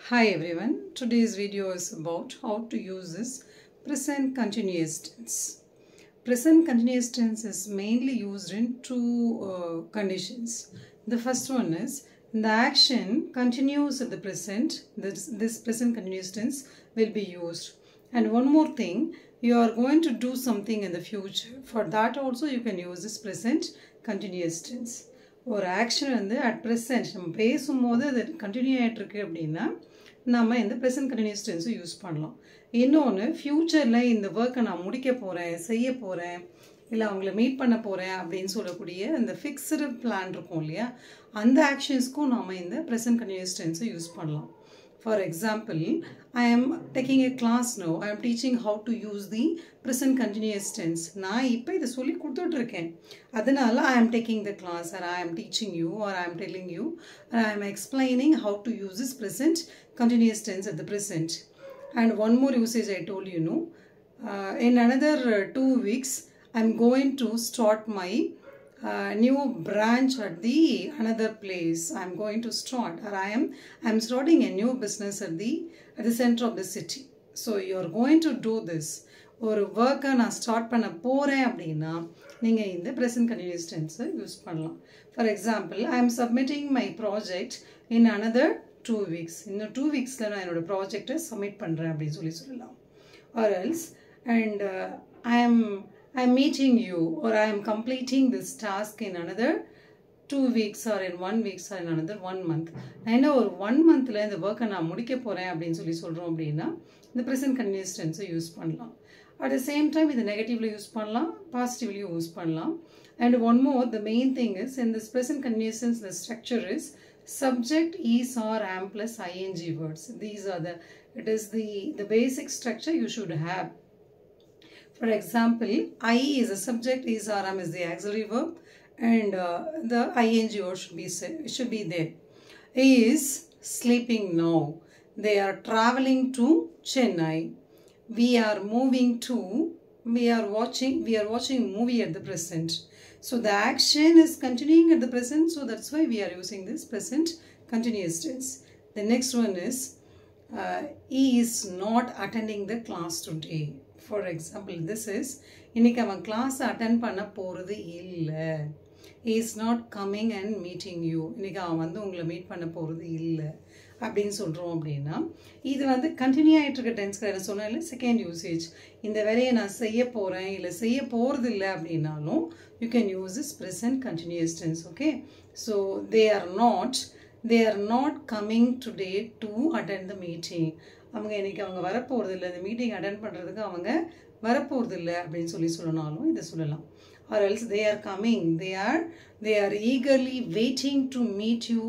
Hi everyone, today's video is about how to use this present continuous tense. Present continuous tense is mainly used in two conditions. The first one is the action continues at the present, this present continuous tense will be used. And one more thing, you are going to do something in the future. For that also you can use this present continuous tense. ஒரு action வந்து at present நம்ம பேசும்போது அது continue ஆகிட்டுருக்கு அப்படின்னா நம்ம இந்த present continuous டென்ஸும் use பண்ணலாம். இன்னொன்று ஃப்யூச்சரில் இந்த ஒர்க்கை நான் முடிக்க போகிறேன், செய்ய போகிறேன், இல்லை அவங்கள மீட் பண்ண போகிறேன் அப்படின்னு சொல்லக்கூடிய அந்த ஃபிக்ஸ்டு பிளான் இருக்கும் இல்லையா, அந்த ஆக்ஷன்ஸ்க்கும் நாம் இந்த ப்ரெசென்ட் கண்டினியூஸ் டென்ஸை யூஸ் பண்ணலாம். For example, I am taking a class now. I am teaching how to use the present continuous tense. நான் இப்போ இதை சொல்லி கொடுத்துட்ருக்கேன். அதனால I am taking the class or I am teaching you or I am telling you or I am explaining how to use this present continuous tense at the present. And one more usage I told you, in another 2 weeks, I am going to start my new branch at the another place. I am going to start or I am starting a new business at the center of the city. So you are going to do this. ஒரு ஒர்க்கை நான் start பண்ண போகிறேன் அப்படின்னா நீங்கள் இந்த present continuous டென்ஸை use பண்ணலாம். For example, I am submitting my project in another 2 weeks. இன்னும் 2 weeksல நான் என்னோடய ப்ராஜெக்டை சப்மிட் பண்ணுறேன் அப்படின்னு சொல்லலாம். Or else and I am meeting you or I am completing this task in another 2 weeks or in 1 week or in another 1 month. நான் என்ன ஒரு 1 monthல இந்த ஒர்க்கை நான் முடிக்க போகிறேன் அப்படின்னு சொல்கிறோம் அப்படின்னா இந்த ப்ரெசன்ட் கண்டினியூஸ் டென்ஸை யூஸ் பண்ணலாம். அட் த சேம் டைம் இது நெகட்டிவ்ல யூஸ் பண்ணலாம், பாசிட்டிவ்லையும் யூஸ் பண்ணலாம். And one more, the main thing is in this present continuous tense the structure is subject is or am plus ing words. These are it is the basic structure you should have. For example, I is a subject, is or am is the auxiliary verb, and the ing word should be there. He is sleeping now. They are traveling to Chennai. We are moving to. We are watching movie at the present. So the action is continuing at the present. So that's why we are using this present continuous tense. The next one is he is not attending the class today. For example, this is இன்னைக்கு அவன் class attend பண்ண போகிறது இல்லை. he is not coming and meeting you. இன்னைக்கு அவன் வந்து உங்களை meet பண்ண போகிறது இல்லை அப்படின்னு சொல்கிறோம் அப்படின்னா இது வந்து கண்டினியூ ஆகிட்டு இருக்க டென்ஸ்க்கு என்ன சொன்னேன் இல்லை, செகண்ட் யூசேஜ். இந்த வேலையை நான் செய்ய போகிறேன் இல்லை செய்ய போகிறது இல்லை அப்படின்னாலும் you can use this present continuous tense. Okay, so they are not coming today to attend the meeting. அவங்க இன்றைக்கி அவங்க வரப்போகிறது இல்லை, இந்த மீட்டிங் அட்டென்ட் பண்ணுறதுக்கு அவங்க வரப்போகிறது இல்லை அப்படின்னு சொல்லனாலும் இதை சொல்லலாம். Or else they are coming, they are eagerly waiting to meet you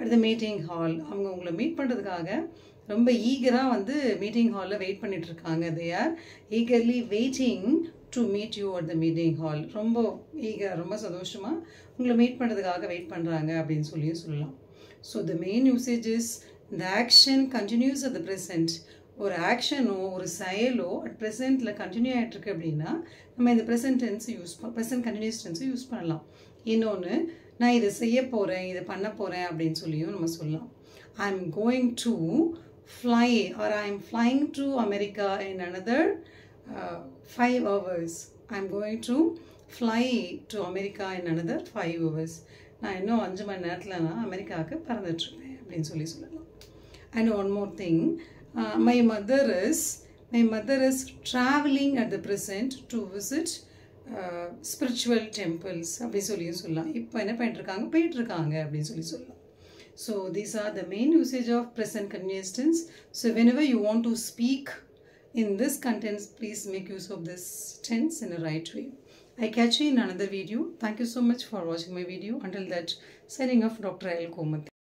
at the meeting hall. அவங்க உங்களை மீட் பண்ணுறதுக்காக ரொம்ப ஈகராக வந்து மீட்டிங் ஹாலில் வெயிட் பண்ணிட்டு இருக்காங்க. they are eagerly waiting to meet you at the meeting hall. ரொம்ப ஈகர், ரொம்ப சந்தோஷமாக உங்களை மீட் பண்ணுறதுக்காக வெயிட் பண்ணுறாங்க அப்படின்னு சொல்லலாம். So the main usage is the action continues at the present. ஒரு ஆக்ஷனோ ஒரு செயலோ அட் ப்ரெசென்ட்டில் கண்டினியூ ஆகிட்டுருக்கு அப்படின்னா நம்ம இந்த ப்ரெசென்ட் கண்டினியூஸ் டென்ஸை யூஸ் பண்ணலாம். இன்னொன்று, நான் இதை செய்ய போகிறேன், இதை பண்ண போகிறேன் அப்படின்னு சொல்லியும் நம்ம சொல்லலாம். I am going to fly or I am flying to America in another 5 hours. I am going to fly to America in another 5 hours. நான் இன்னும் 5 மணி நேரத்தில் நான் அமெரிக்காவுக்கு பறந்துட்டுருப்பேன் அப்படின்னு சொல்லலாம். And one more thing, my mother is traveling at the present to visit spiritual temples அப்படி சொல்லலாம். இப்போ என்ன பண்ணிட்டுருக்காங்க, போயிட்டுருக்காங்க அப்படின்னு சொல்லலாம். So these are the main usage of present continuous tense. So whenever you want to speak in this contents, please make use of this tense in a right way. I catch you in another video. Thank you so much for watching my video. Until that, signing off, Dr. L. Komathi.